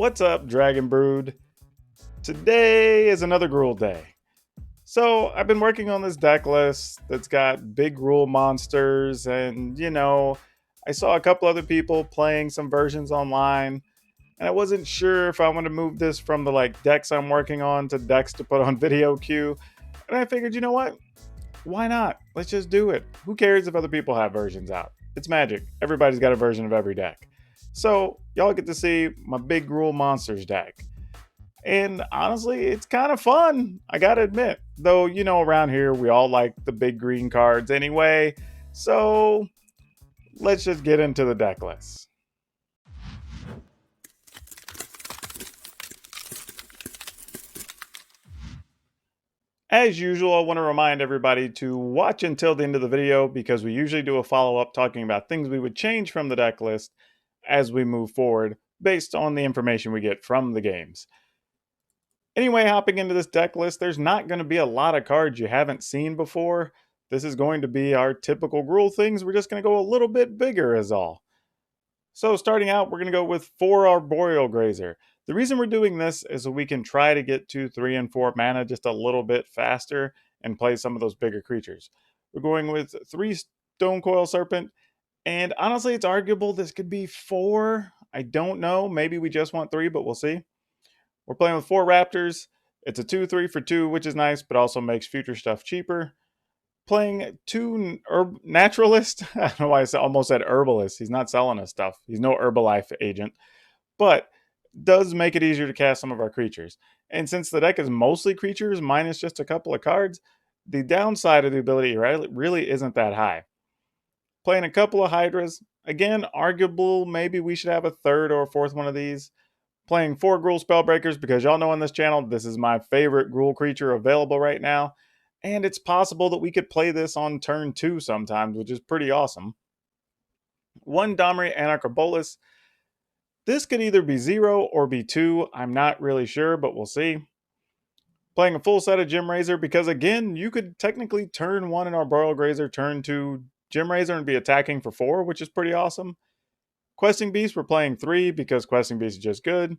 What's up, Dragon Brood? Today is another GRUUL day. So, I've been working on this deck list that's got big GRUUL monsters, and I saw a couple other people playing some versions online, and I wasn't sure if I want to move this from the decks I'm working on to decks to put on video queue. And I figured, you know what? Why not? Let's just do it. Who cares if other people have versions out? It's magic. Everybody's got a version of every deck. So, y'all get to see my big GRUUL monsters deck. And honestly, it's kind of fun, I gotta admit. Though, around here we all like the big green cards anyway. So let's just get into the deck list. As usual, I want to remind everybody to watch until the end of the video because we usually do a follow-up talking about things we would change from the deck list as we move forward based on the information we get from the games. Anyway, hopping into this deck list, there's not going to be a lot of cards you haven't seen before. This is going to be our typical GRUUL things. We're just going to go a little bit bigger is all. So starting out, we're going to go with 4 Arboreal Grazer. The reason we're doing this is so we can try to get to 3 and 4 mana just a little bit faster and play some of those bigger creatures. We're going with 3 Stonecoil Serpent, and honestly, it's arguable this could be 4. I don't know. Maybe we just want 3, but we'll see. We're playing with 4 Raptors. It's a 2-3 for 2, which is nice, but also makes future stuff cheaper. Playing 2 Naturalist. I don't know why I almost said Herbalist. He's not selling us stuff. He's no Herbalife agent. But does make it easier to cast some of our creatures. And since the deck is mostly creatures minus just a couple of cards, the downside of the ability really isn't that high. Playing a couple of Hydras. Again, arguable. Maybe we should have a 3rd or a 4th one of these. Playing 4 GRUUL Spellbreakers because y'all know on this channel this is my favorite GRUUL creature available right now. And it's possible that we could play this on turn 2 sometimes, which is pretty awesome. 1 Domri Anarchobolus. This could either be 0 or be 2. I'm not really sure, but we'll see. Playing a full set of Gem Razor because, again, you could technically turn 1 in Arboreal Grazer, turn 2 Gem Razor, and be attacking for 4, which is pretty awesome. Questing Beast, we're playing 3 because Questing Beast is just good.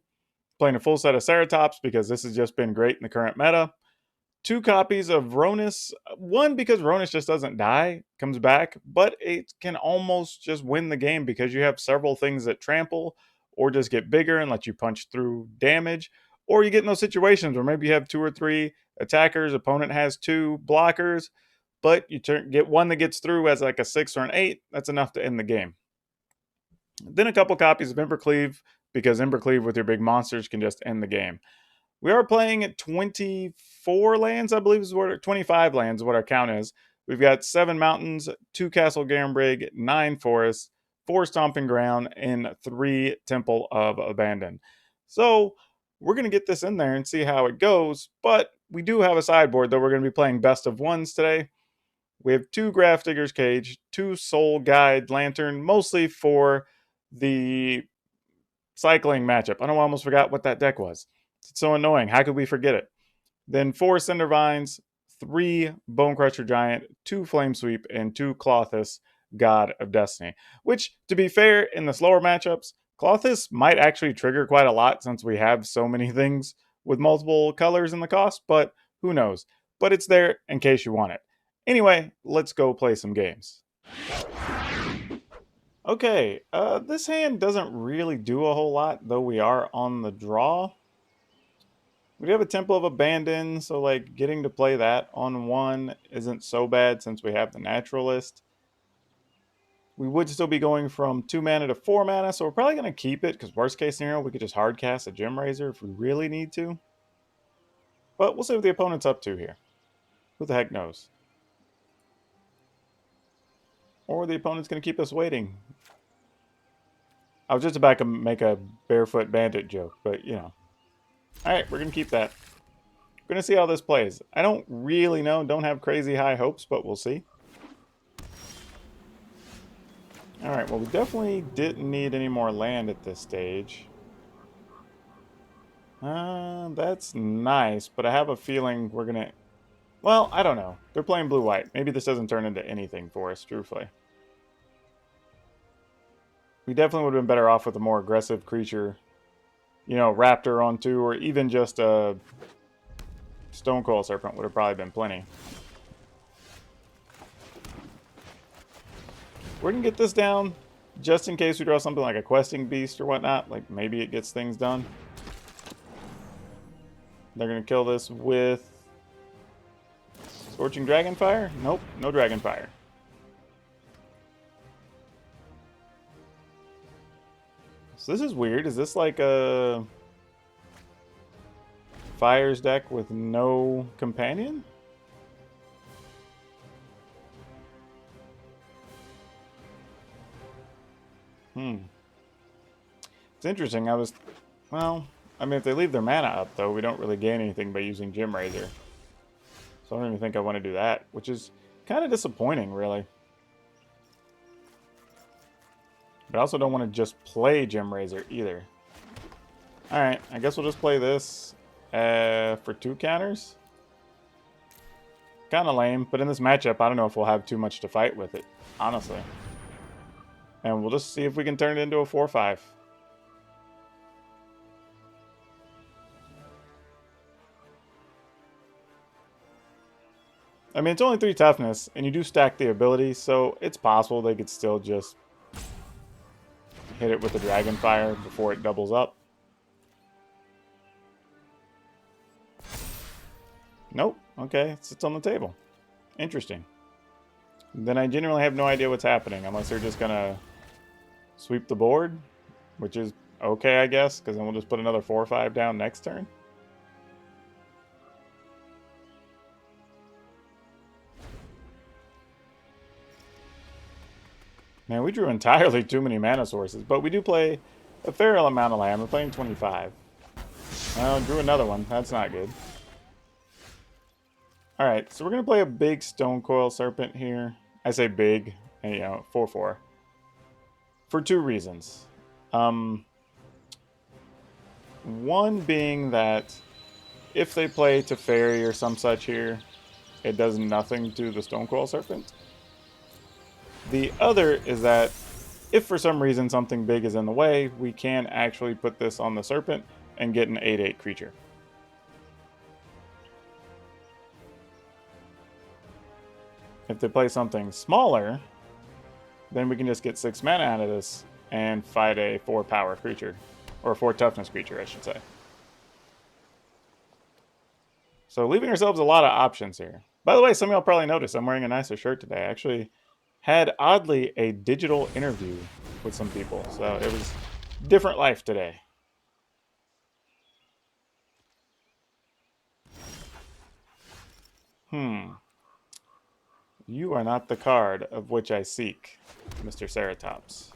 Playing a full set of Ceratops because this has just been great in the current meta. 2 copies of Ronus. 1 because Ronus just doesn't die, comes back, but it can almost just win the game because you have several things that trample or just get bigger and let you punch through damage. Or you get in those situations where maybe you have 2 or 3 attackers, opponent has 2 blockers, but you get one that gets through as like a 6 or an 8. That's enough to end the game. Then a couple copies of Embercleave because Embercleave with your big monsters can just end the game. We are playing at 24 lands, I believe is what 25 lands is what our count is. We've got 7 mountains, 2 Castle Gambrig, 9 forests, 4 Stomping Ground, and 3 Temple of Abandon. So we're going to get this in there and see how it goes, but we do have a sideboard that we're going to be playing best of ones today. We have 2 Grafdigger's Cage, 2 Soul Guide Lantern, mostly for the cycling matchup. I almost forgot what that deck was. It's so annoying. How could we forget it? Then 4 Cinder Vines, 3 Bonecrusher Giant, 2 Flame Sweep, and 2 Klothys, God of Destiny. Which, to be fair, in the slower matchups, Klothys might actually trigger quite a lot since we have so many things with multiple colors in the cost, but who knows. But it's there in case you want it. Anyway, let's go play some games. Okay, this hand doesn't really do a whole lot, though we are on the draw. We have a Temple of Abandon, so getting to play that on 1 isn't so bad since we have the Naturalist. We would still be going from 2 mana to 4 mana, so we're probably going to keep it, because worst case scenario, we could just hard cast a Gem Razor if we really need to. But we'll see what the opponent's up to here. Who the heck knows? Or the opponent's going to keep us waiting. I was just about to make a Barefoot Bandit joke, but Alright, we're going to keep that. We're going to see how this plays. I don't really know, don't have crazy high hopes, but we'll see. Alright, well we definitely didn't need any more land at this stage. That's nice, but I have a feeling we're going to... Well, I don't know. They're playing blue-white. Maybe this doesn't turn into anything for us, truthfully. We definitely would have been better off with a more aggressive creature you know, Raptor on 2, or even just a Stonecoil Serpent would have probably been plenty. We're going to get this down just in case we draw something like a Questing Beast or whatnot. Like, maybe it gets things done. They're going to kill this with Scorching Dragonfire? Nope, no Dragonfire. So this is weird. Is this like a Fires deck with no companion? It's interesting. Well, I mean, if they leave their mana up, though, we don't really gain anything by using Gem Razor. So I don't even think I want to do that, which is kind of disappointing, really. But I also don't want to just play Gem Razor either. Alright, I guess we'll just play this for 2 counters. Kind of lame, but in this matchup, I don't know if we'll have too much to fight with it, honestly. And we'll just see if we can turn it into a 4-5. I mean, it's only 3 toughness, and you do stack the ability, so it's possible they could still just hit it with the Dragonfire before it doubles up. Nope. Okay, it sits on the table. Interesting. Then I genuinely have no idea what's happening, unless they're just gonna sweep the board, which is okay, I guess, because then we'll just put another 4-5 down next turn. Man, we drew entirely too many mana sources, but we do play a fair amount of land. We're playing 25. Well, drew another one. That's not good. Alright, so we're going to play a big Stonecoil Serpent here. I say big, you know, 4-4. For 2 reasons. One being that if they play Teferi or some such here, it does nothing to the Stonecoil Serpent. The other is that if for some reason something big is in the way, we can actually put this on the Serpent and get an 8/8 creature. If they play something smaller, then we can just get 6 mana out of this and fight a 4 power creature. Or a 4 toughness creature, I should say. So leaving ourselves a lot of options here. By the way, some of y'all probably noticed I'm wearing a nicer shirt today. I actually had, oddly, a digital interview with some people. So it was different life today. You are not the card of which I seek, Mr. Ceratops.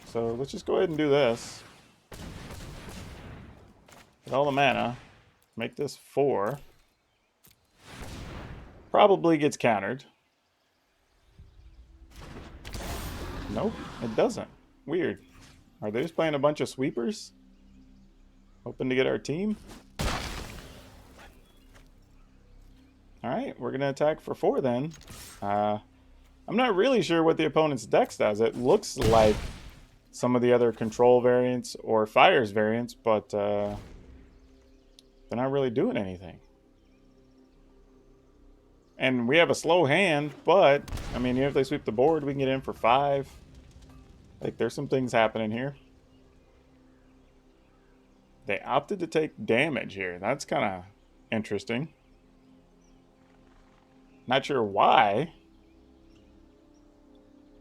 So let's just go ahead and do this. Get all the mana. Make this 4. Probably gets countered. Nope, it doesn't. Weird. Are they just playing a bunch of sweepers? Hoping to get our team? Alright, we're going to attack for 4 then. I'm not really sure what the opponent's dex does. It looks like some of the other control variants or fires variants, but they're not really doing anything. And we have a slow hand, but, I mean, even if they sweep the board, we can get in for 5. Like, there's some things happening here. They opted to take damage here. That's kind of interesting. Not sure why.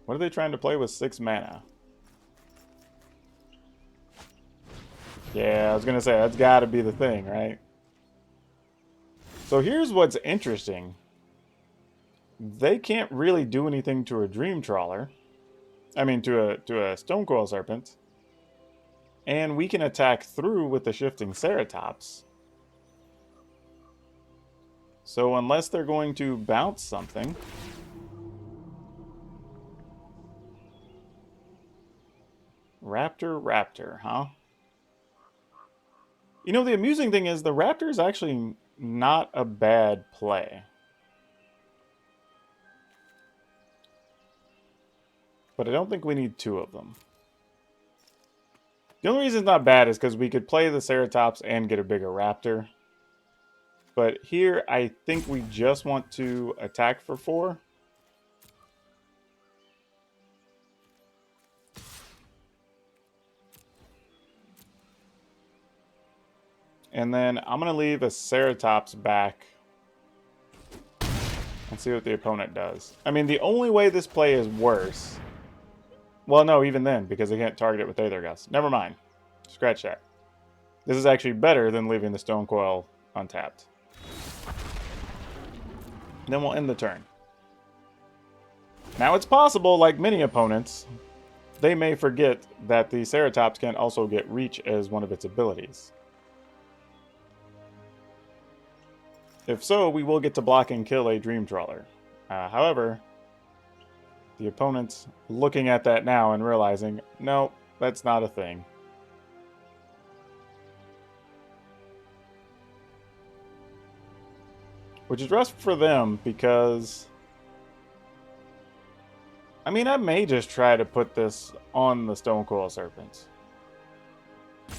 What are they trying to play with 6 mana? Yeah, I was going to say, that's got to be the thing, right? So here's what's interesting. They can't really do anything to a Dream Trawler. I mean, to a Stonecoil Serpent. And we can attack through with the Shifting Ceratops. So unless they're going to bounce something... Raptor, huh? You know, the amusing thing is the Raptor is actually not a bad play. But I don't think we need 2 of them. The only reason it's not bad is because we could play the Ceratops and get a bigger Raptor. But here, I think we just want to attack for 4. And then I'm going to leave a Ceratops back and see what the opponent does. I mean, the only way this play is worse... Well, no, even then, because they can't target it with Aether Gust. Never mind. Scratch that. This is actually better than leaving the Stone Coil untapped. Then we'll end the turn. Now it's possible, like many opponents, they may forget that the Ceratops can also get Reach as one of its abilities. If so, we will get to block and kill a Dream Trawler. However, the opponent's looking at that now and realizing, no, that's not a thing. Which is rough for them because... I mean, I may just try to put this on the Stone Coil Serpents. I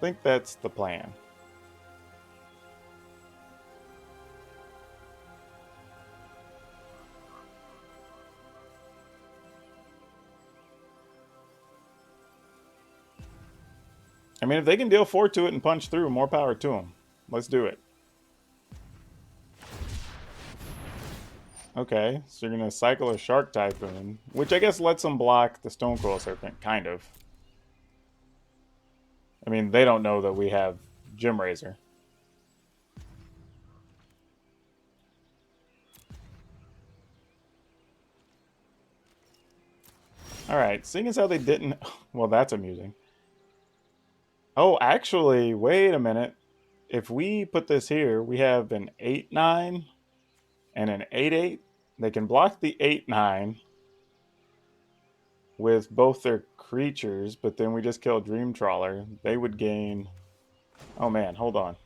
think that's the plan. I mean, if they can deal 4 to it and punch through, more power to them. Let's do it. Okay, so you're going to cycle a Shark Typhoon, which I guess lets them block the Stone Coil Serpent, kind of. I mean, they don't know that we have Gem Razor. Alright, seeing as how they didn't... Well, that's amusing. Oh, actually, wait a minute. If we put this here, we have an 8-9 and an 8-8. They can block the 8-9 with both their creatures, but then we just kill Dream Trawler. They would gain... Oh man, hold on.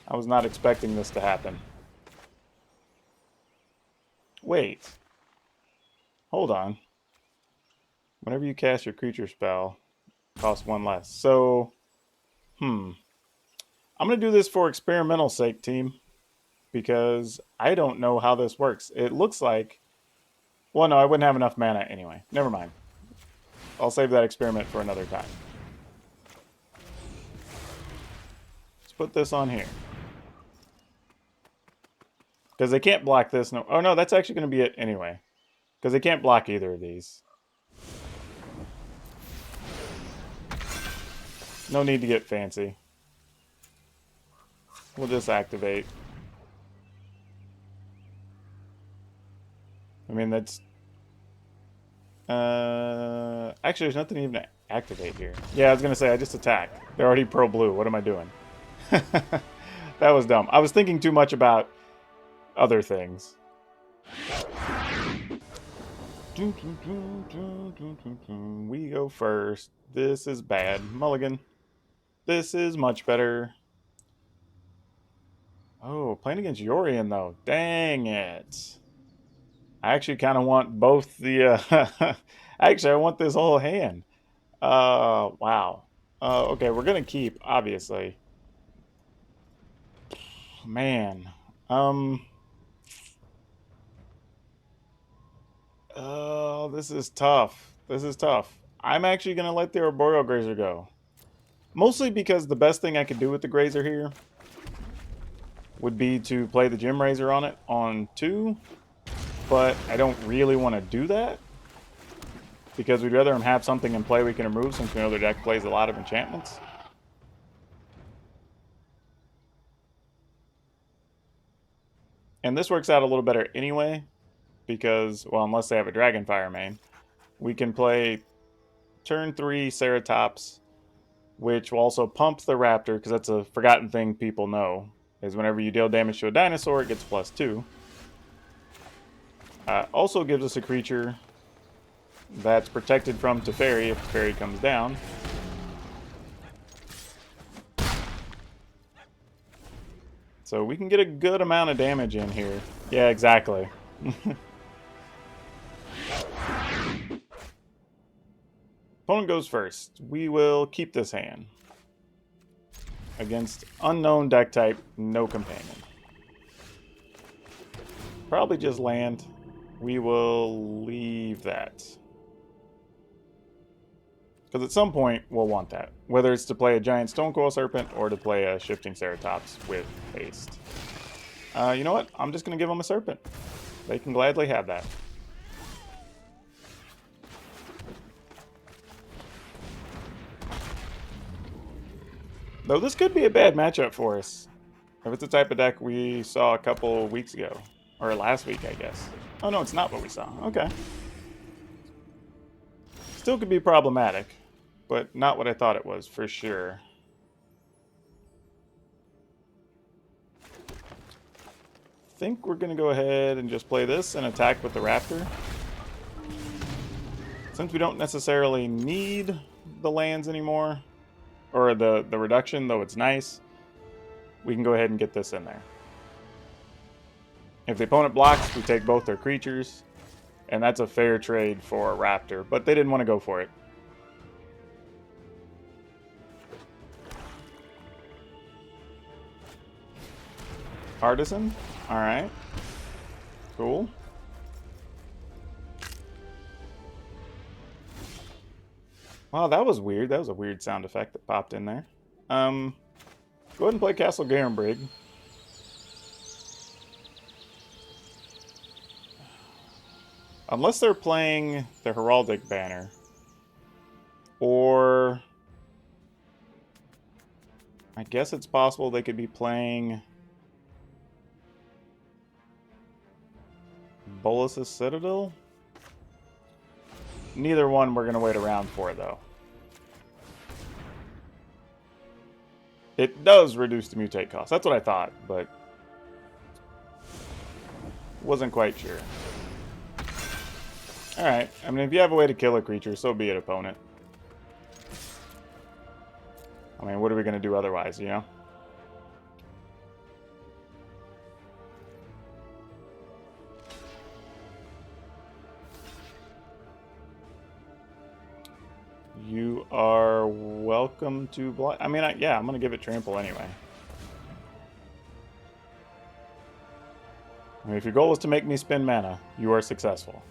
I was not expecting this to happen. Wait. Hold on. Whenever you cast your creature spell, costs 1 less. So, I'm going to do this for experimental sake, team, because I don't know how this works. It looks like... Well, no, I wouldn't have enough mana anyway. Never mind. I'll save that experiment for another time. Let's put this on here. Because they can't block this. No. Oh, no, that's actually going to be it anyway. Because they can't block either of these. No need to get fancy. We'll just activate. I mean, that's... Actually, there's nothing even to activate here. Yeah, I was going to say, I just attacked. They're already pro-blue. What am I doing? That was dumb. I was thinking too much about other things. We go first. This is bad. Mulligan. This is much better. Oh, playing against Yorion, though. Dang it. I actually kind of want both the... Actually, I want this whole hand. Wow. Okay, we're going to keep, obviously. Man. Oh, this is tough. This is tough. I'm actually going to let the Arboreal Grazer go. Mostly because the best thing I could do with the Grazer here would be to play the Gem Razor on it on 2. But I don't really want to do that. Because we'd rather them have something in play we can remove since we know their deck plays a lot of enchantments. And this works out a little better anyway. Because, well, unless they have a Dragonfire main. We can play turn 3 Ceratops, which will also pump the Raptor, because that's a forgotten thing people know. Is whenever you deal damage to a dinosaur, it gets +2. Also gives us a creature that's protected from Teferi if Teferi comes down. So we can get a good amount of damage in here. Yeah, exactly. Opponent goes first. We will keep this hand. Against unknown deck type, no companion. Probably just land. We will leave that. Because at some point, we'll want that. Whether it's to play a giant Stonecoil Serpent or to play a Shifting Ceratops with haste. You know what? I'm just going to give them a Serpent. They can gladly have that. Though this could be a bad matchup for us. If it's the type of deck we saw a couple weeks ago. Or last week, I guess. Oh no, it's not what we saw. Okay. Still could be problematic. But not what I thought it was, for sure. I think we're going to go ahead and just play this and attack with the Raptor. Since we don't necessarily need the lands anymore, or the reduction, though it's nice, we can go ahead and get this in there. If the opponent blocks, we take both their creatures, and that's a fair trade for a Raptor, but they didn't want to go for it. Artisan? Alright. Cool. Wow, that was weird. That was a weird sound effect that popped in there. Go ahead and play Castle Garenbrig. Unless they're playing the Heraldic Banner. Or I guess it's possible they could be playing Bolas's Citadel? Neither one we're going to wait around for, though. It does reduce the mutate cost. That's what I thought, but wasn't quite sure. Alright, I mean, if you have a way to kill a creature, so be it, opponent. I mean, what are we going to do otherwise, you know? You are welcome to block. I mean, yeah, I'm going to give it trample anyway. I mean, if your goal is to make me spend mana, you are successful.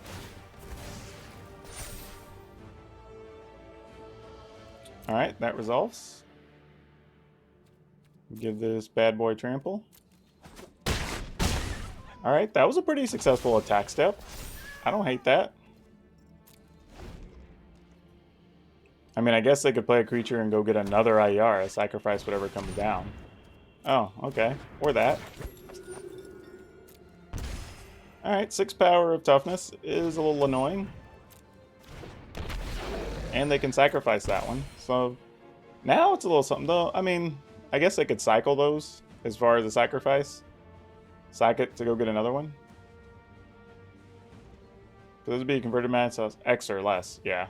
Alright, that resolves. Give this bad boy trample. Alright, that was a pretty successful attack step. I don't hate that. I mean, I guess they could play a creature and go get another Ayara, sacrifice whatever comes down. Oh, okay. Or that. Alright, 6 power of toughness is a little annoying. And they can sacrifice that one. So, now it's a little something, though. I mean, I guess they could cycle those as far as a sacrifice. Sack it to go get another one. So this would be a converted mana, so X or less, yeah.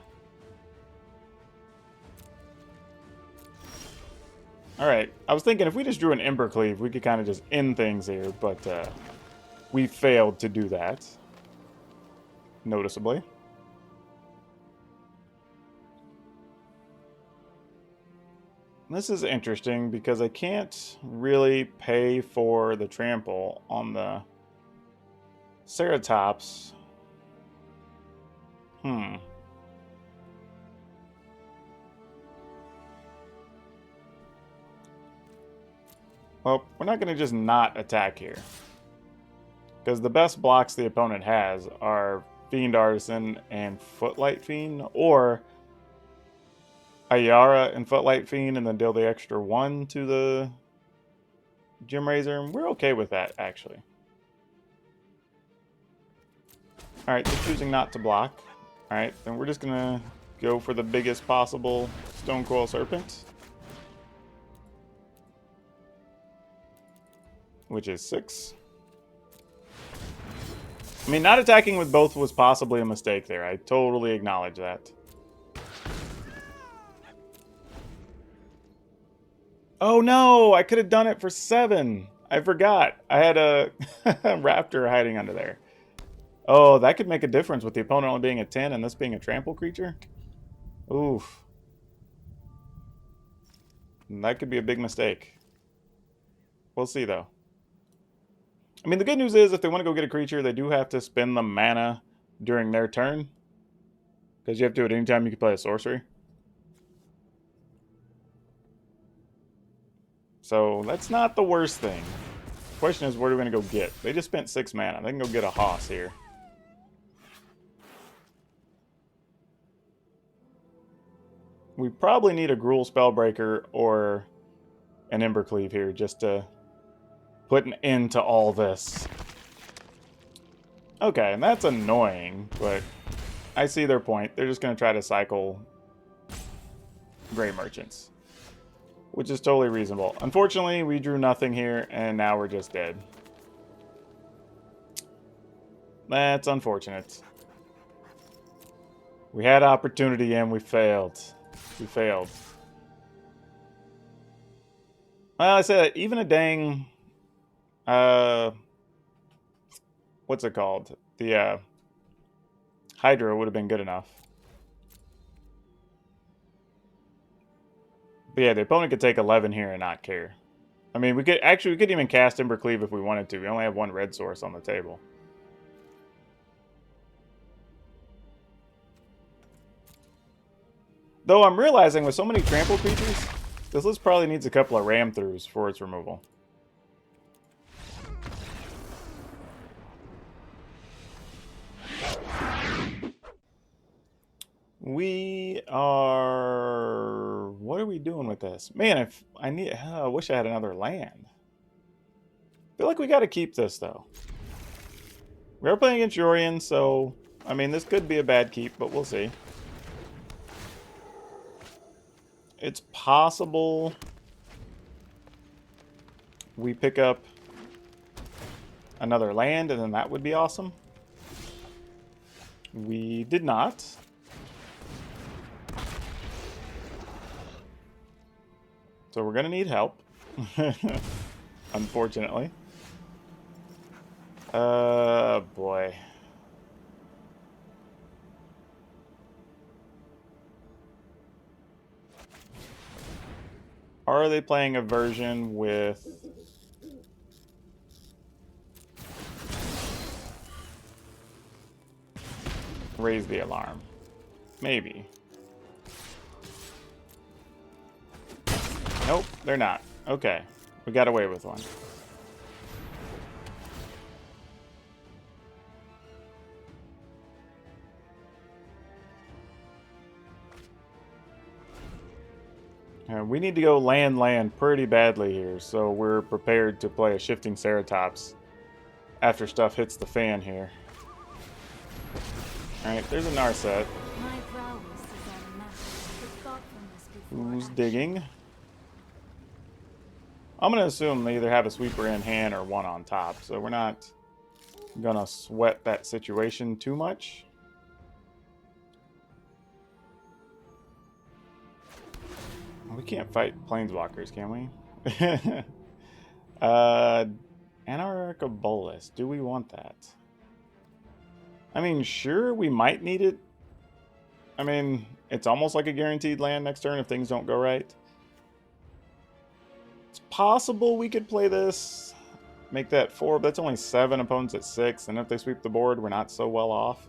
Alright, I was thinking if we just drew an Embercleave, we could kind of just end things here, but we failed to do that. Noticeably. This is interesting because I can't really pay for the trample on the Ceratops. Well, we're not going to just not attack here. Because the best blocks the opponent has are Fiend Artisan and Footlight Fiend, or Ayara and Footlight Fiend and then deal the extra 1 to the Gem Razor, and we're okay with that, actually. Alright, just choosing not to block. Alright, then we're just going to go for the biggest possible Stonecoil Serpent. Which is 6. I mean, not attacking with both was possibly a mistake there. I totally acknowledge that. Oh no! I could have done it for 7! I forgot. I had a Raptor hiding under there. Oh, that could make a difference with the opponent only being a 10 and this being a trample creature. Oof. That could be a big mistake. We'll see, though. I mean, the good news is if they want to go get a creature, they do have to spend the mana during their turn. Because you have to do it anytime you can play a sorcery. So that's not the worst thing. The question is, where are we going to go get? They just spent 6 mana. They can go get a Hoss here. We probably need a GRUUL Spellbreaker or an Embercleave here just to put an end to all this. Okay, and that's annoying, but I see their point. They're just going to try to cycle Gray Merchants, which is totally reasonable. Unfortunately, we drew nothing here, and now we're just dead. That's unfortunate. We had opportunity, and we failed. We failed. Well, I said even a dang... what's it called? The Hydra would have been good enough. But yeah, the opponent could take 11 here and not care. I mean, we could even cast Embercleave if we wanted to. We only have 1 red source on the table. Though I'm realizing with so many trample creatures, this list probably needs a couple of ram throughs for its removal. We are... What are we doing with this? Man, if I need... I wish I had another land. I feel like we got to keep this, though. We are playing against Yorion, so... I mean, this could be a bad keep, but we'll see. It's possible we pick up another land, and then that would be awesome. We did not. So we're going to need help. Unfortunately. Boy. Are they playing a version with... Raise the alarm? Maybe. Nope, they're not. Okay. We got away with one. We need to go land pretty badly here, so we're prepared to play a Shifting Ceratops after stuff hits the fan here. Alright, there's a Narset. Who's digging? I'm going to assume they either have a sweeper in hand or one on top, so we're not going to sweat that situation too much. We can't fight planeswalkers, can we? Anarcha Bolus. Do we want that? I mean, sure, we might need it. I mean, it's almost like a guaranteed land next turn if things don't go right. It's possible we could play this. Make that 4. But that's only 7 opponents at 6. And if they sweep the board, we're not so well off.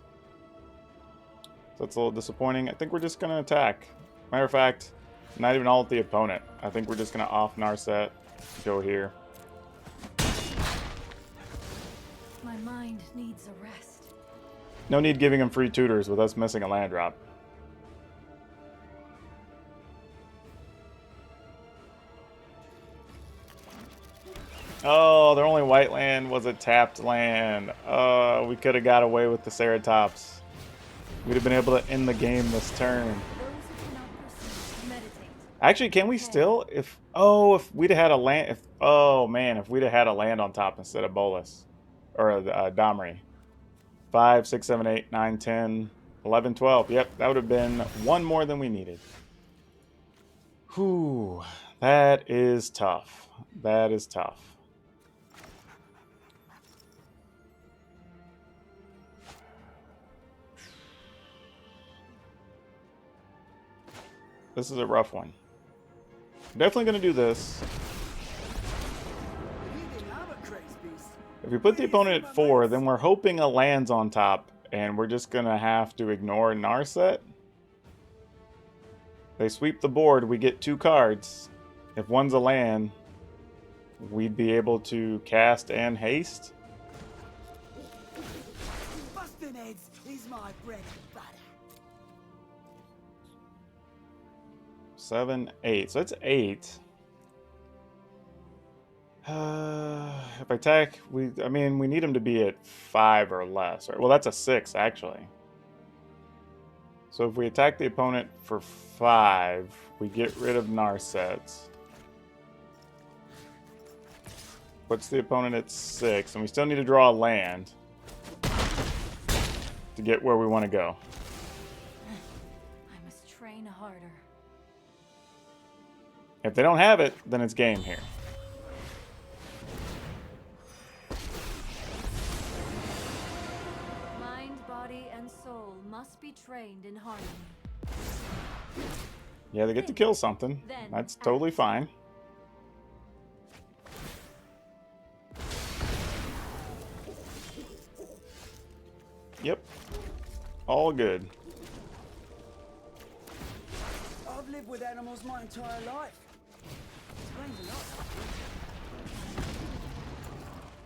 So that's a little disappointing. I think we're just going to attack. Matter of fact... Not even all at the opponent. I think we're just going to off Narset, go here. My mind needs a rest. No need giving him free tutors with us missing a land drop. Oh, their only white land was a tapped land. We could have got away with the Ceratops. We'd have been able to end the game this turn. Actually, can we still? If we'd have had a land, if we'd have had a land on top instead of Bolus or a Domri. 5, 6, 7, 8, 9, 10, 11, 12. Yep, that would have been 1 more than we needed. Whew, that is tough. That is tough. This is a rough one. Definitely going to do this. If we put the opponent at 4, then we're hoping a land's on top, and we're just going to have to ignore Narset. They sweep the board, we get 2 cards. If one's a land, we'd be able to cast and haste. Busting heads is my bread and butter. 7, 8. So that's 8. If I attack, we need him to be at 5 or less. Well, that's a 6, actually. So if we attack the opponent for 5, we get rid of Narsets. Puts the opponent at 6, and we still need to draw a land to get where we want to go. I must train harder. If they don't have it, then it's game here. Mind, body, and soul must be trained in harmony. Yeah, they get to kill something. That's totally fine. Yep. All good. I've lived with animals my entire life. Explains a lot.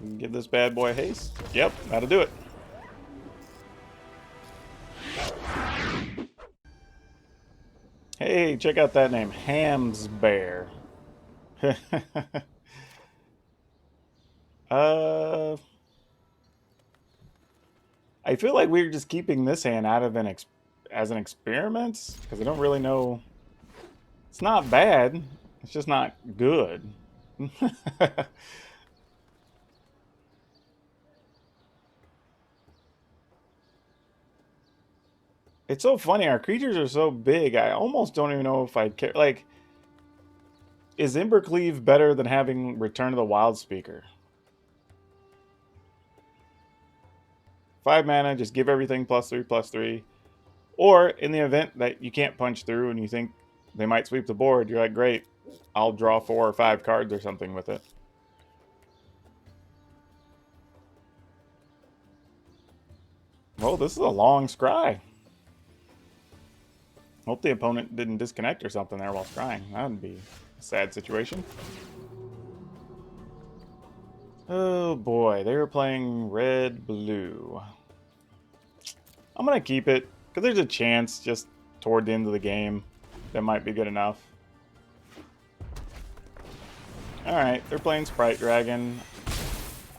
We can give this bad boy haste. Yep, that'll do it. Hey, check out that name. Hams Bear. I feel like we're just keeping this hand out of as an experiment, because I don't really know. It's not bad. It's just not good. It's so funny. Our creatures are so big. I almost don't even know if I care. Like, is Embercleave better than having Return of the Wild Speaker? 5 mana, just give everything +3/+3. Or, in the event that you can't punch through and you think they might sweep the board, you're like, great, I'll draw 4 or 5 cards or something with it. Well, this is a long scry. Hope the opponent didn't disconnect or something there while scrying. That would be a sad situation. Oh boy, they were playing red-blue. I'm going to keep it, because there's a chance just toward the end of the game that might be good enough. Alright, they're playing Sprite Dragon.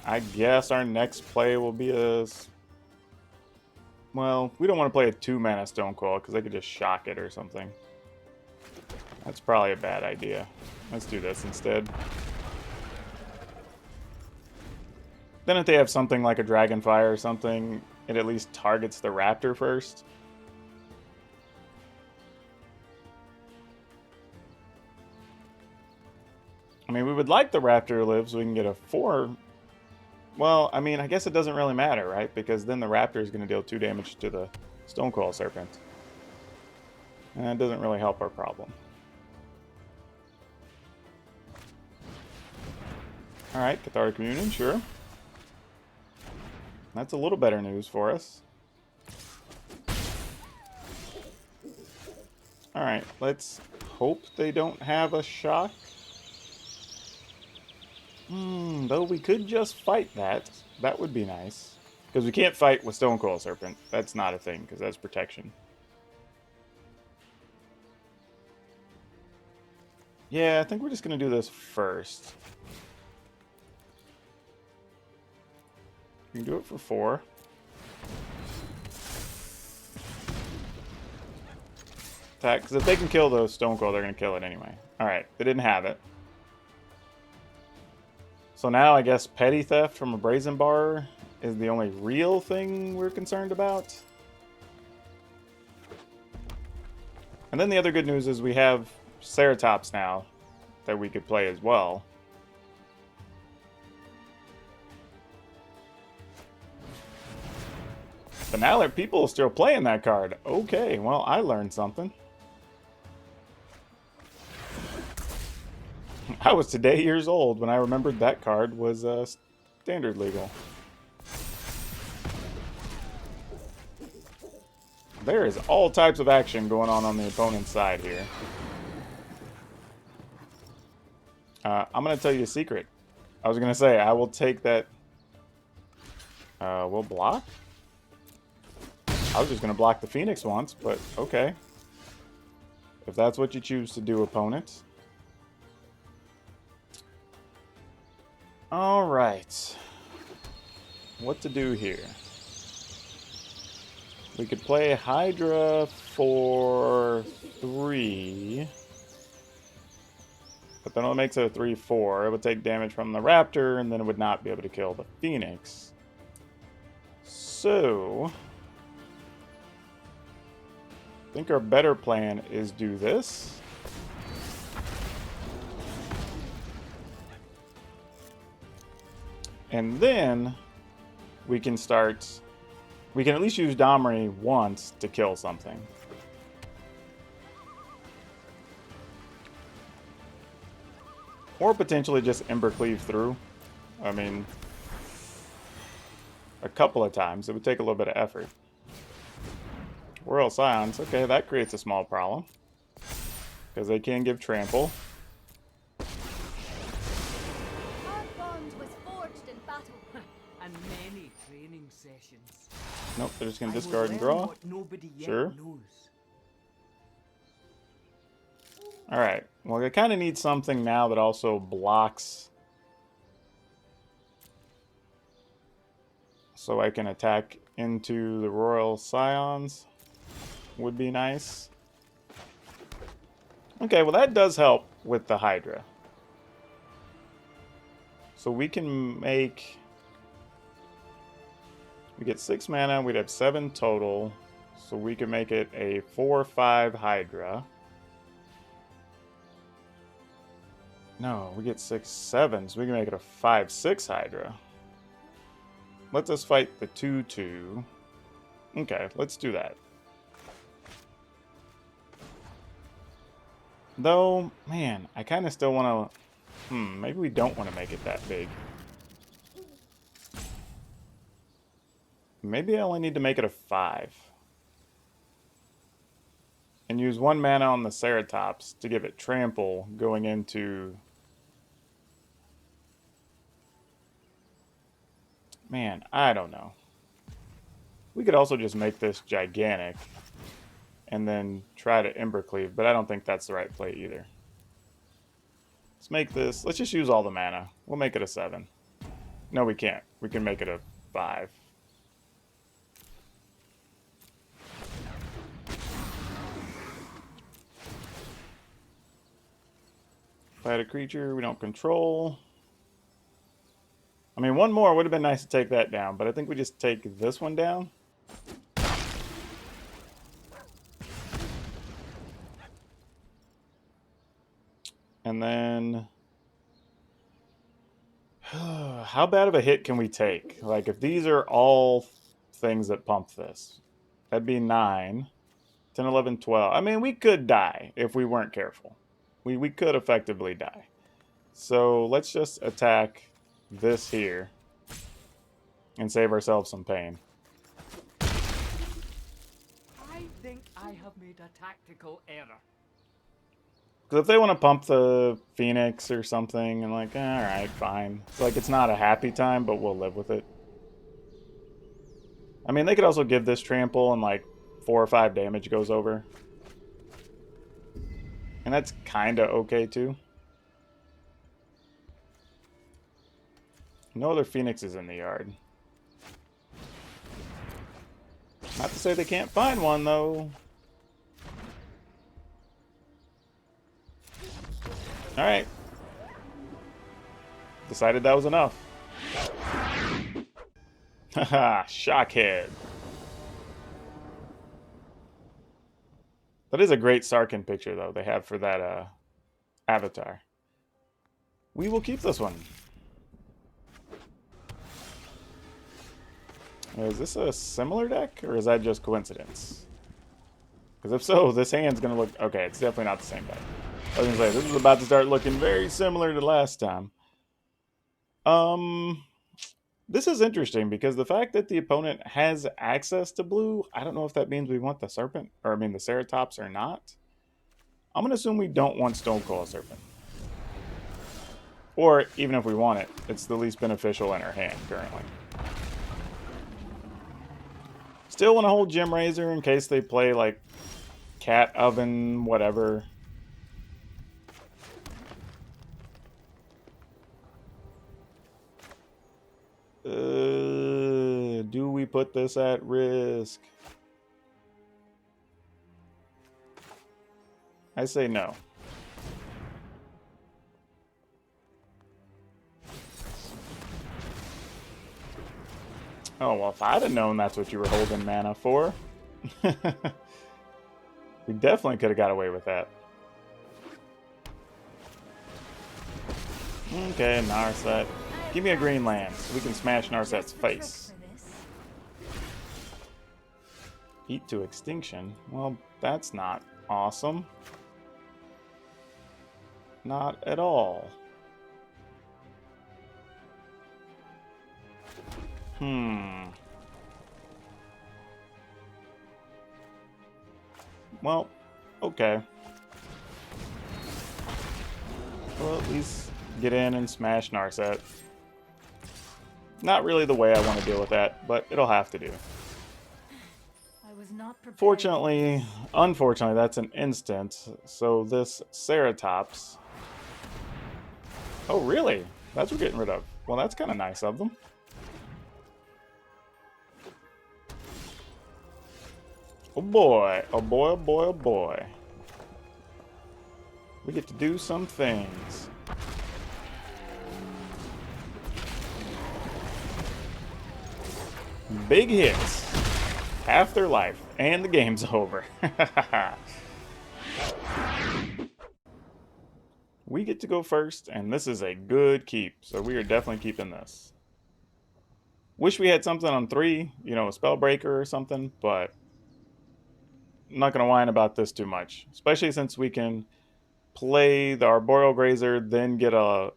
I guess our next play will be a... Well, we don't want to play a 2-mana Stonecoil, because they could just shock it or something. That's probably a bad idea. Let's do this instead. Then if they have something like a Dragonfire or something, it at least targets the Raptor first. I mean, we would like the Raptor to live so we can get a 4. Well, I mean, I guess it doesn't really matter, right? Because then the Raptor is going to deal 2 damage to the Stonecoil Serpent. And that doesn't really help our problem. Alright, Cathartic Communion, sure. That's a little better news for us. Alright, let's hope they don't have a shock. Though we could just fight that. That would be nice. Because we can't fight with Stonecoil Serpent. That's not a thing, because that's protection. Yeah, I think we're just going to do this first. You can do it for 4. Attack, because if they can kill those Stonecoil, they're going to kill it anyway. Alright, they didn't have it. So now I guess Petty Theft from a Brazen Bar is the only real thing we're concerned about. And then the other good news is we have Ceratops now that we could play as well. But now there are people still playing that card. Okay, well, I learned something. I was today years old when I remembered that card was standard legal. There is all types of action going on the opponent's side here. I'm going to tell you a secret. I was going to say, I will take that. We'll block? I was just going to block the Phoenix once, but okay. If that's what you choose to do, opponent. Alright. What to do here? We could play Hydra for 3. But then it makes it a 3-4. It would take damage from the Raptor, and then it would not be able to kill the Phoenix. So I think our better plan is do this. And then we can start... We can at least use Domri once to kill something. Or potentially just Embercleave through. I mean, a couple of times. It would take a little bit of effort. Royal Scions. Okay, that creates a small problem. Because they can give trample. Our bond was forged in battle. And many training sessions. Nope, they're just going to I will discard and learn draw. what nobody yet Sure. knows. Alright, well I kind of need something now that also blocks. So I can attack into the Royal Scions. Would be nice. Okay, well that does help with the Hydra. So we can make... We get 6 mana, we'd have 7 total. So we can make it a 4/5 Hydra. No, we get 6/7, so we can make it a 5/6 Hydra. Let us fight the 2/2. Okay, let's do that. Though, man, I kind of still want to... maybe we don't want to make it that big. Maybe I only need to make it a 5. And use 1 mana on the Ceratops to give it trample going into... Man, I don't know. We could also just make this gigantic and then try to Embercleave, but I don't think that's the right play either. Let's make this... Let's just use all the mana. We'll make it a 7. No, we can't. We can make it a 5. Fight a creature we don't control. I mean, one more would have been nice to take that down, but I think we just take this one down. And then... how bad of a hit can we take? Like, if these are all things that pump this, that'd be 9, 10, 11, 12. I mean, we could die if we weren't careful. We could effectively die. So let's just attack this here and save ourselves some pain. I think I have made a tactical error. Because if they want to pump the Phoenix or something, and like, alright, fine. It's like, it's not a happy time, but we'll live with it. I mean, they could also give this trample and like 4 or 5 damage goes over. And that's kind of okay too. No other Phoenixes in the yard. Not to say they can't find one, though. Alright. Decided that was enough. Haha, Shockhead. That is a great Sarkhan picture, though, they have for that avatar. We will keep this one. Is this a similar deck, or is that just coincidence? Because if so, this hand's going to look... Okay, it's definitely not the same deck. I was gonna say, this is about to start looking very similar to last time. This is interesting because the fact that the opponent has access to blue, I don't know if that means we want the Serpent, or I mean the Ceratops or not. I'm gonna assume we don't want Stonecoil Serpent. Or even if we want it, it's the least beneficial in our hand currently. Still want to hold Gem Razor in case they play like Cat Oven, whatever. Do we put this at risk? I say no. Oh, well, if I'd have known that's what you were holding mana for, we definitely could have got away with that. Okay, Narset. Give me a green land so we can smash Narset's face. Eat to extinction? Well, that's not awesome. Not at all. Well, okay. Well, at least get in and smash Narset. Not really the way I want to deal with that, but it'll have to do. I was not prepared. Fortunately, unfortunately, that's an instant, so this Ceratops... Oh, really? That's what we're getting rid of. Well, that's kind of nice of them. Oh boy, oh boy, oh boy, oh boy. We get to do some things. Big hits. Half their life, and the game's over. We get to go first, and this is a good keep, so we are definitely keeping this. Wish we had something on 3, you know, a Spellbreaker or something, but I'm not going to whine about this too much, especially since we can play the Arboreal Grazer, then get a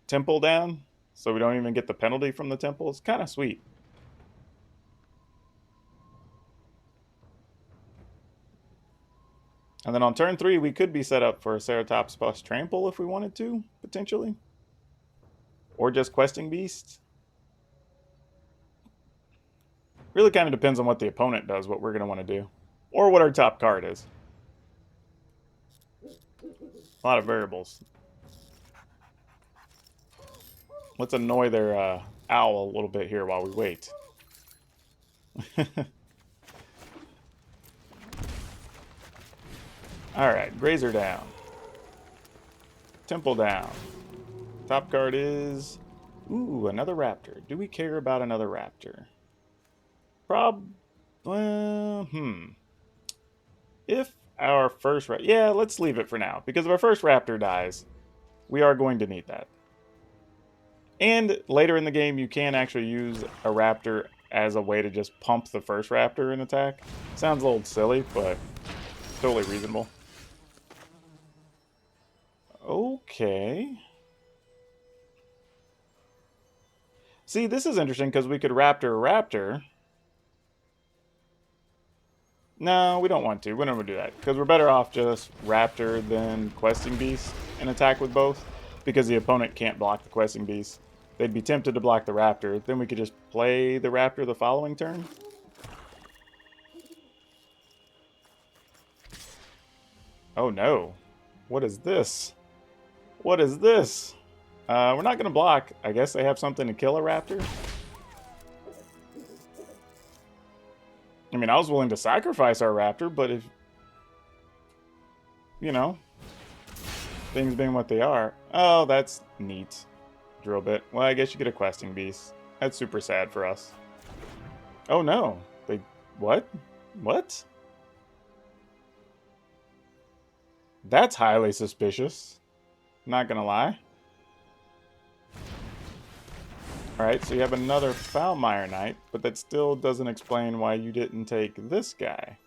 Temple down, so we don't even get the penalty from the Temple. It's kind of sweet. And then on turn 3, we could be set up for a Ceratops plus Trample if we wanted to, potentially. Or just Questing Beast. Really kind of depends on what the opponent does, what we're going to want to do. Or what our top card is. A lot of variables. Let's annoy their owl a little bit here while we wait. Alright, Grazer down. Temple down. Top card is... Ooh, another Raptor. Do we care about another Raptor? If our first... Yeah, let's leave it for now. Because if our first Raptor dies, we are going to need that. And later in the game, you can actually use a Raptor as a way to just pump the first Raptor in attack. Sounds a little silly, but totally reasonable. Okay. See, this is interesting because we could Raptor a Raptor. No, we don't want to. We don't want to do that because we're better off just Raptor than Questing Beast and attack with both because the opponent can't block the Questing Beast. They'd be tempted to block the Raptor. Then we could just play the Raptor the following turn. Oh no. What is this? What is this? We're not going to block. I guess they have something to kill a Raptor. I mean, I was willing to sacrifice our Raptor, but if... You know. Things being what they are. Oh, that's neat. Drill bit. Well, I guess you get a Questing Beast. That's super sad for us. Oh no. They... What? What? That's highly suspicious. Not gonna lie. Alright, so you have another Foulmire Knight, but that still doesn't explain why you didn't take this guy.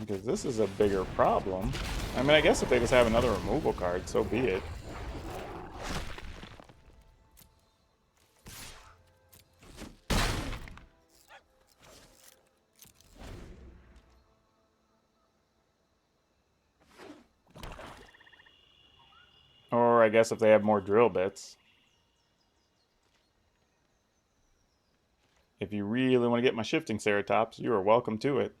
Because this is a bigger problem. I mean, I guess if they just have another removal card, so be it. Or I guess if they have more drill bits. If you really want to get my shifting Ceratops, you are welcome to it.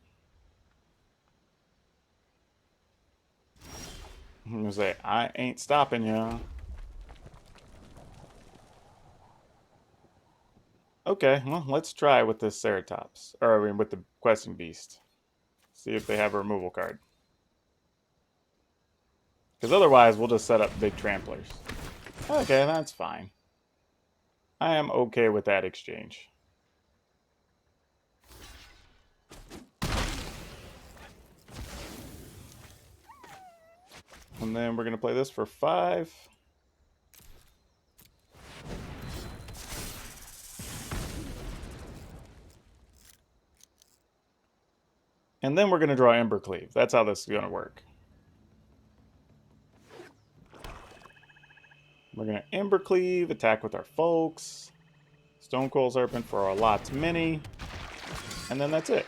I'm gonna say, I ain't stopping ya. Okay, well, let's try with this Ceratops. Or, I mean, with the Questing Beast. See if they have a removal card. Because otherwise, we'll just set up big tramplers. Okay, that's fine. I am okay with that exchange. And then we're going to play this for 5. And then we're going to draw Embercleave. That's how this is going to work. We're going to Embercleave, attack with our folks. Stonecoil Serpent for our Lots Mini. And then that's it.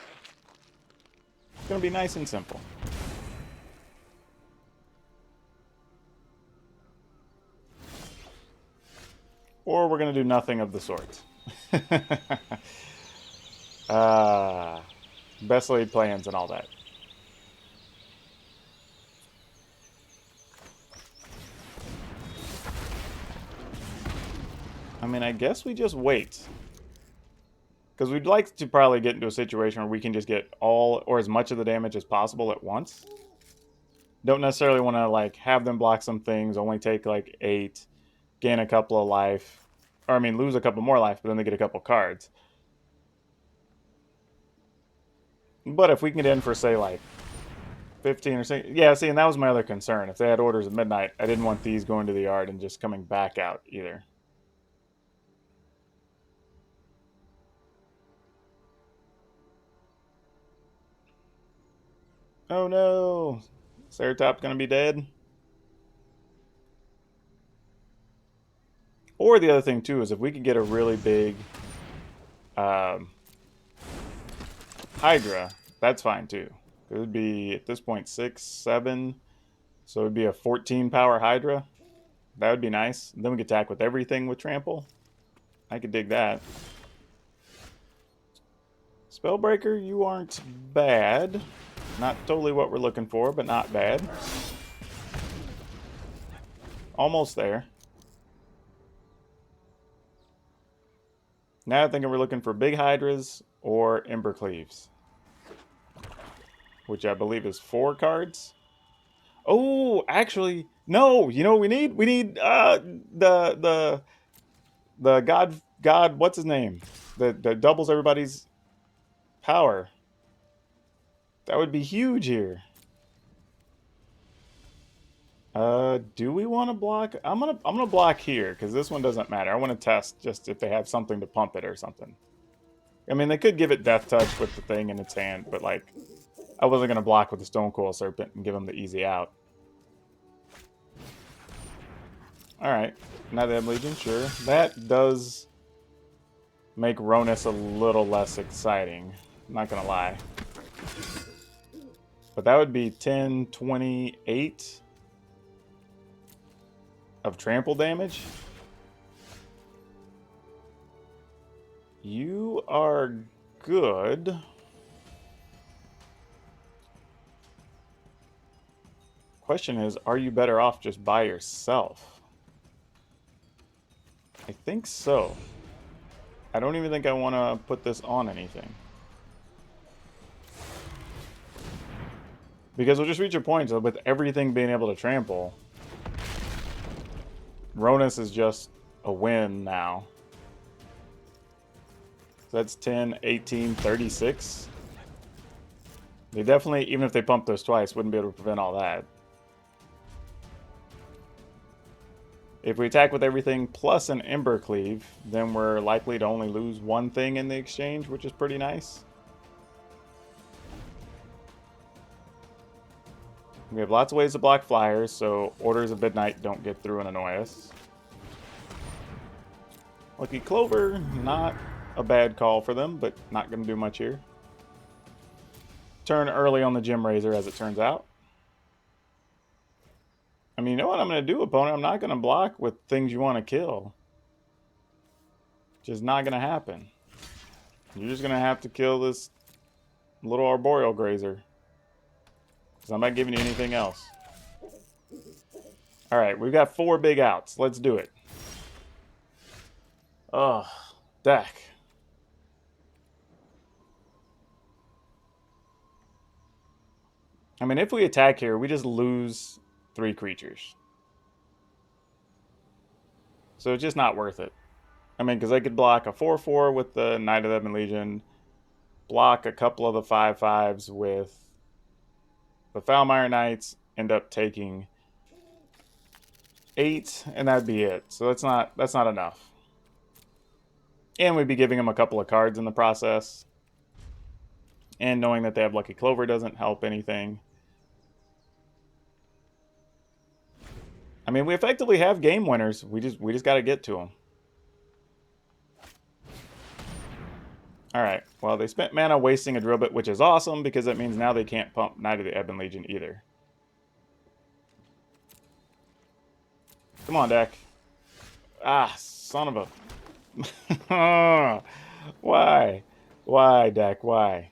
It's going to be nice and simple. Or we're going to do nothing of the sort. Best laid plans and all that. I mean, I guess we just wait. Because we'd like to probably get into a situation where we can just get all or as much of the damage as possible at once. Don't necessarily want to like have them block some things, only take like 8, gain a couple of life. Or I mean, lose a couple more life, but then they get a couple cards. But if we can get in for, say, like 15 or 16... Yeah, see, and that was my other concern. If they had orders at midnight, I didn't want these going to the yard and just coming back out either. Oh no! Ceratop's gonna be dead. Or the other thing, too, is if we could get a really big Hydra, that's fine, too. It would be, at this point, 6, 7. So it would be a 14 power Hydra. That would be nice. And then we could attack with everything with Trample. I could dig that. Spellbreaker, you aren't bad. Not totally what we're looking for, but not bad. Almost there. Now I'm thinking we're looking for big Hydras or Embercleaves. Which I believe is 4 cards. Oh, actually, no. You know what we need? We need the god. What's his name? That doubles everybody's power. That would be huge here. Do we want to block? I'm gonna block here because this one doesn't matter. I want to test just if they have something to pump it or something. I mean, they could give it Death Touch with the thing in its hand, but like, I wasn't gonna block with the Stonecoil Serpent and give them the easy out. All right, now they have Legion, sure. That does make Ronus a little less exciting. I'm not gonna lie. But that would be 10, 28 of trample damage. You are good. Question is, are you better off just by yourself? I think so. I don't even think I want to put this on anything. Because we'll just reach a point so with everything being able to trample, Ronus is just a win now. So that's 10, 18, 36. They definitely, even if they pump those twice, wouldn't be able to prevent all that. If we attack with everything plus an Embercleave, then we're likely to only lose one thing in the exchange, which is pretty nice. We have lots of ways to block flyers, so Orders of Midnight don't get through and annoy us. Lucky Clover, not a bad call for them, but not going to do much here. Turn early on the Gem Razor, as it turns out. I mean, you know what I'm going to do, opponent? I'm not going to block with things you want to kill. Just not going to happen. You're just going to have to kill this little Arboreal Grazer. Because I'm not giving you anything else. Alright, we've got 4 big outs. Let's do it. Ugh, deck. I mean, if we attack here, we just lose 3 creatures. So it's just not worth it. I mean, because I could block a 4/4 with the Knight of the Ebon Legion, block a couple of the 5/5s with the Foulmire Knights, end up taking 8, and that'd be it. So that's not enough. And we'd be giving them a couple of cards in the process. And knowing that they have Lucky Clover doesn't help anything. I mean, we effectively have game winners. We just got to get to them. All right. Well, they spent mana wasting a drill bit, which is awesome because that means now they can't pump Knight of the Ebon Legion either. Come on, deck. Ah, son of a... Why? Why, deck? Why?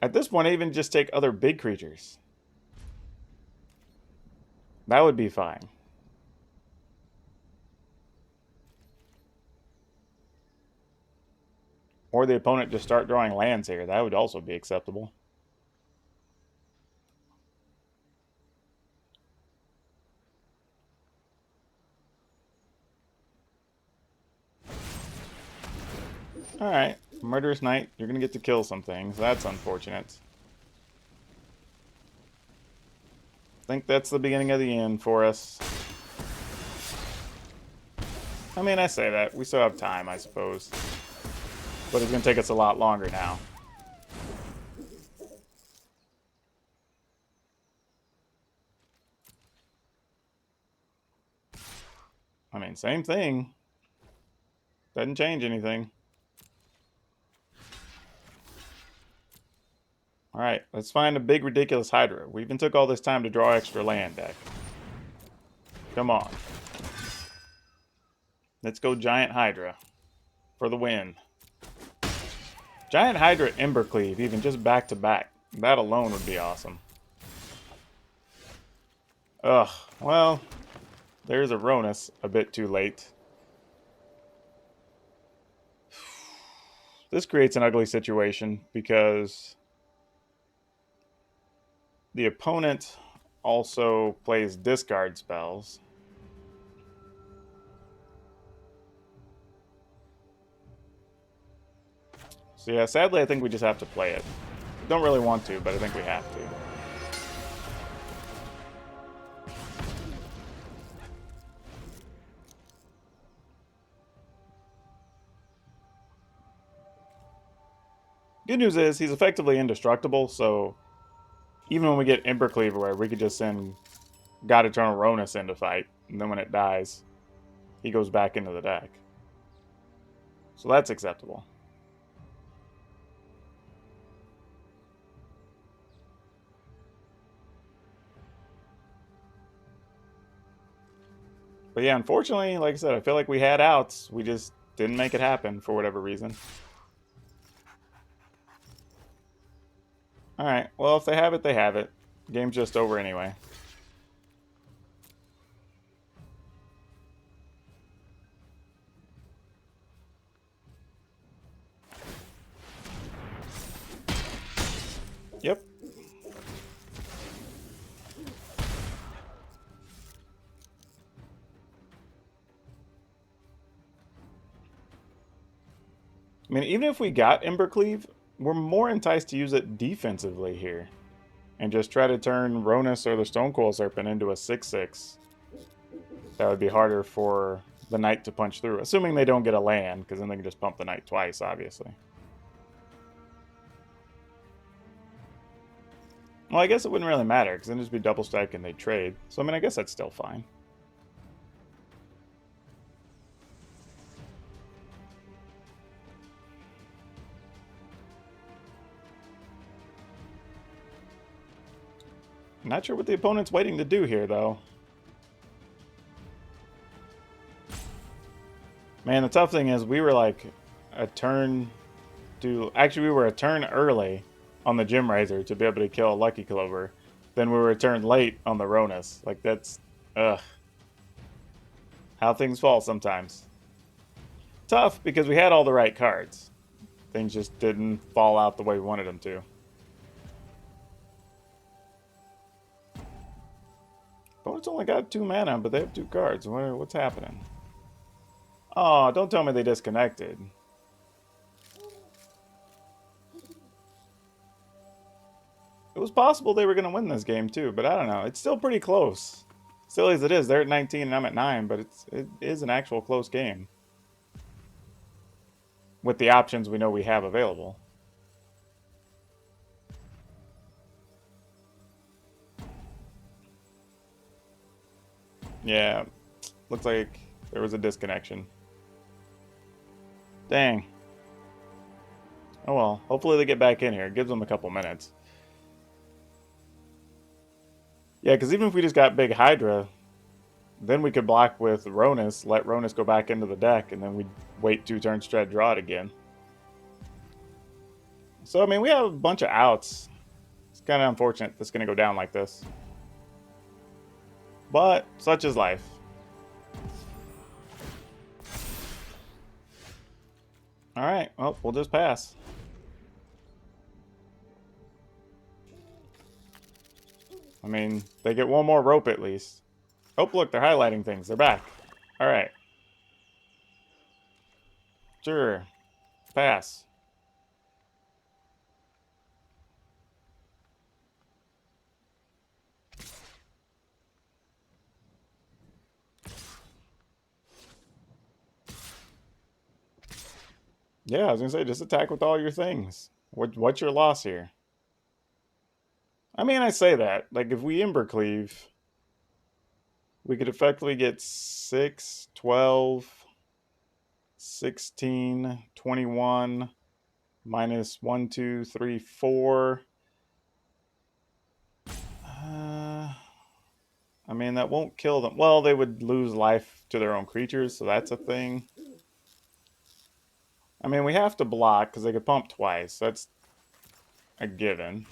At this point, I even just take other big creatures. That would be fine. Or the opponent just start drawing lands here. That would also be acceptable. Alright, Murderous Knight, you're going to get to kill some things. That's unfortunate. I think that's the beginning of the end for us. I mean, I say that. We still have time, I suppose. But it's going to take us a lot longer now. I mean, same thing. Doesn't change anything. Alright, let's find a big ridiculous Hydra. We even took all this time to draw extra land, deck. Come on. Let's go Giant Hydra. For the win. Giant Hydra Embercleave, even just back to back. That alone would be awesome. Ugh, well, there's a Ronus a bit too late. This creates an ugly situation because the opponent also plays discard spells. So yeah, sadly I think we just have to play it. Don't really want to, but I think we have to. Good news is he's effectively indestructible, so even when we get Embercleave away, we could just send God Eternal Ronus in to fight, and then when it dies, he goes back into the deck. So that's acceptable. But yeah, unfortunately, like I said, I feel like we had outs. We just didn't make it happen for whatever reason. Alright, well, if they have it, they have it. Game's just over anyway. Yep. I mean, even if we got Embercleave, we're more enticed to use it defensively here. And just try to turn Ronus or the Stonecoil Serpent into a 6/6. That would be harder for the Knight to punch through. Assuming they don't get a land, because then they can just pump the Knight twice, obviously. Well, I guess it wouldn't really matter, because then it'd just be double stack and they'd trade. So, I mean, I guess that's still fine. Not sure what the opponent's waiting to do here, though. Man, the tough thing is we were like a turn to... Actually, we were a turn early on the Gem Razor to be able to kill a Lucky Clover. Then we were a turn late on the Ronus. Like, that's... Ugh. How things fall sometimes. Tough, because we had all the right cards. Things just didn't fall out the way we wanted them to. Opponent's only got 2 mana, but they have 2 cards. What's happening? Oh, don't tell me they disconnected. It was possible they were going to win this game too, but I don't know. It's still pretty close. Silly as it is, they're at 19 and I'm at 9, but it is an actual close game. With the options we know we have available. Yeah, looks like there was a disconnection. Dang. Oh well, hopefully they get back in here. It gives them a couple minutes. Yeah, because even if we just got big Hydra, then we could block with Ronus, let Ronus go back into the deck, and then we'd wait 2 turns to try to draw it again. So, I mean, we have a bunch of outs. It's kind of unfortunate this is going to go down like this. But, such is life. Alright, well, we'll just pass. I mean, they get 1 more rope at least. Oh, look, they're highlighting things. They're back. Alright. Sure. Pass. Yeah, I was going to say, just attack with all your things. What's your loss here? I mean, I say that. Like, if we Embercleave, we could effectively get 6, 12, 16, 21, minus 1, 2, 3, 4. I mean, that won't kill them. Well, they would lose life to their own creatures, so that's a thing. I mean, we have to block because they could pump twice. That's a given.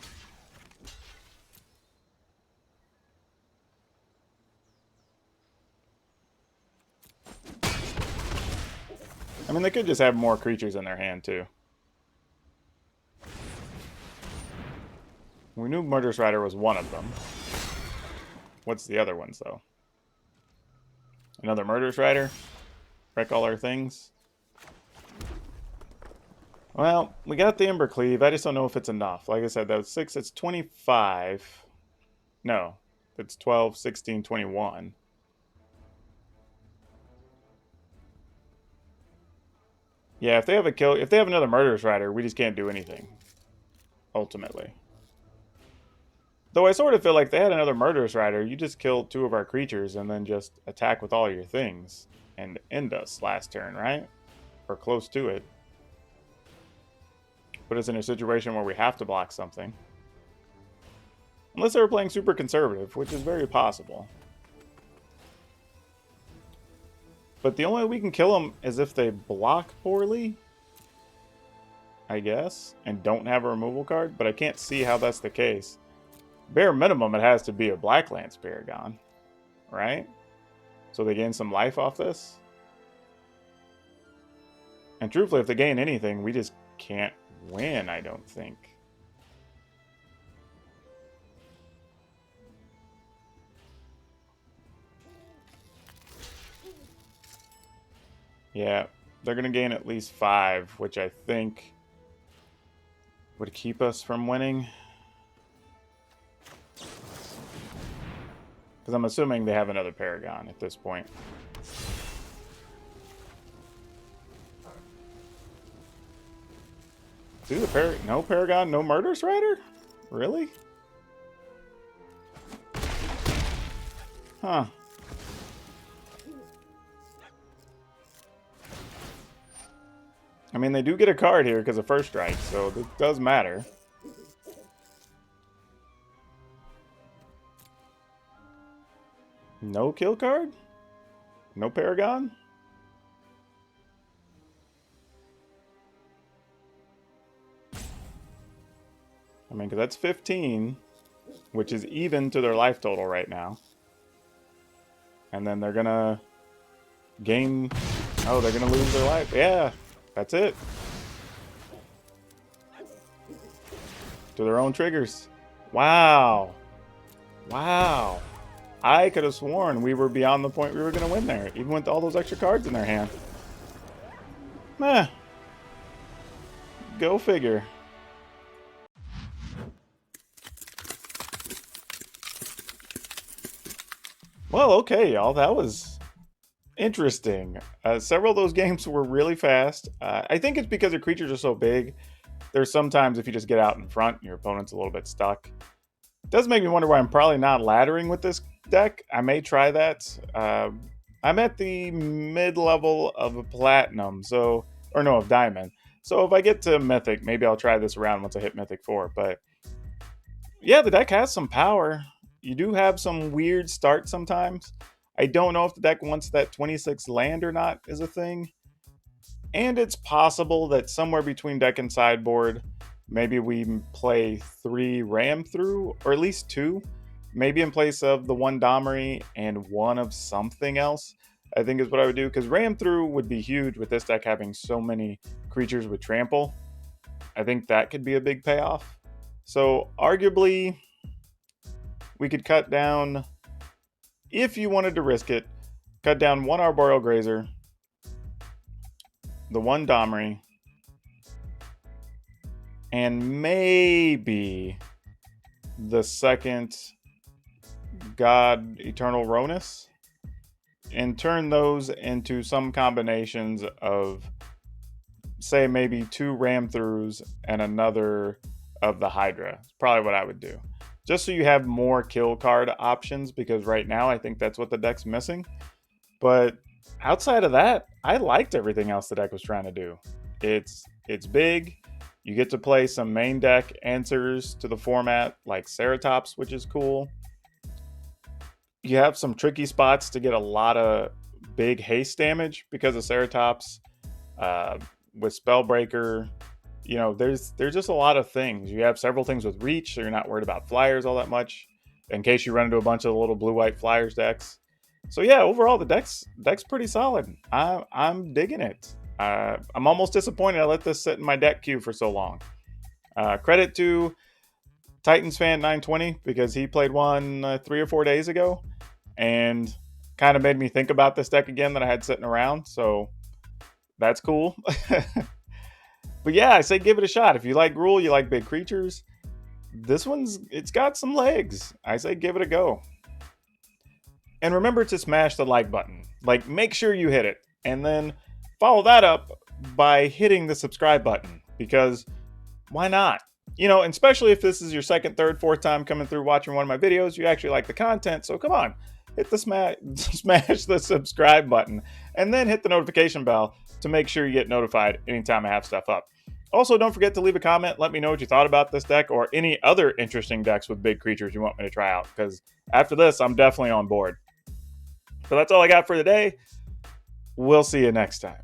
I mean, they could just have more creatures in their hand, too. We knew Murderous Rider was one of them. What's the other ones, though? Another Murderous Rider? Wreck all our things? Well, we got the Embercleave. I just don't know if it's enough. Like I said, that was 6. It's 25. No. It's 12, 16, 21. Yeah, if they have a kill... If they have another Murderous Rider, we just can't do anything. Ultimately. Though I sort of feel like if they had another Murderous Rider, you just kill 2 of our creatures and then just attack with all your things and end us last turn, right? Or close to it. Put us in a situation where we have to block something. Unless they were playing super conservative, which is very possible. But the only way we can kill them is if they block poorly, I guess, and don't have a removal card, but I can't see how that's the case. Bare minimum, it has to be a Blacklands Paragon, right? So they gain some life off this. And truthfully, if they gain anything, we just can't win, I don't think. Yeah, they're going to gain at least 5, which I think would keep us from winning. Because I'm assuming they have another Paragon at this point. Do the no Paragon, no Murderous Rider? Really? Huh. I mean, they do get a card here because of first strike, so it does matter. No kill card? No Paragon? I mean, because that's 15, which is even to their life total right now. And then they're going to gain... Oh, they're going to lose their life. Yeah, that's it. To their own triggers. Wow. Wow. I could have sworn we were beyond the point we were going to win there, even with all those extra cards in their hand. Meh. Go figure. Well, okay, y'all. That was interesting. Several of those games were really fast. I think it's because their creatures are so big. There's sometimes if you just get out in front, your opponent's a little bit stuck. It does make me wonder why I'm probably not laddering with this deck. I may try that. I'm at the mid-level of a platinum, so... Or no, of diamond. So if I get to mythic, maybe I'll try this around once I hit mythic 4. But yeah, the deck has some power. You do have some weird starts sometimes. I don't know if the deck wants that 26 land or not is a thing. And it's possible that somewhere between deck and sideboard, maybe we play 3 Ram Through, or at least 2. Maybe in place of the 1 Domri and 1 of something else, I think is what I would do. Because Ram Through would be huge with this deck having so many creatures with trample. I think that could be a big payoff. So arguably, we could cut down, if you wanted to risk it, cut down 1 Arboreal Grazer, the 1 Domri, and maybe the 2nd God Eternal Ronus, and turn those into some combinations of, say, maybe 2 Ram Throughs and another of the Hydra. It's probably what I would do. Just so you have more kill card options, because right now I think that's what the deck's missing. But outside of that, I liked everything else the deck was trying to do. It's big. You get to play some main deck answers to the format like Ceratops, which is cool. You have some tricky spots to get a lot of big haste damage because of Ceratops. With Spellbreaker, you know, there's just a lot of things. You have several things with reach, so you're not worried about flyers all that much, in case you run into a bunch of the little blue-white flyers decks. So yeah, overall the deck's pretty solid. I'm digging it. I'm almost disappointed I let this sit in my deck queue for so long. Credit to Titans fan 920 because he played one 3 or 4 days ago and kind of made me think about this deck again that I had sitting around. So that's cool. But yeah, I say give it a shot. If you like GRUUL, you like big creatures, this it's got some legs. I say give it a go. And remember to smash the like button. Like, make sure you hit it. And then follow that up by hitting the subscribe button. Because why not? You know, and especially if this is your 2nd, 3rd, 4th time coming through watching one of my videos, you actually like the content. So come on, hit the smash the subscribe button. And then hit the notification bell to make sure you get notified anytime I have stuff up. Also, don't forget to leave a comment. Let me know what you thought about this deck or any other interesting decks with big creatures you want me to try out. Because after this, I'm definitely on board. So that's all I got for today. We'll see you next time.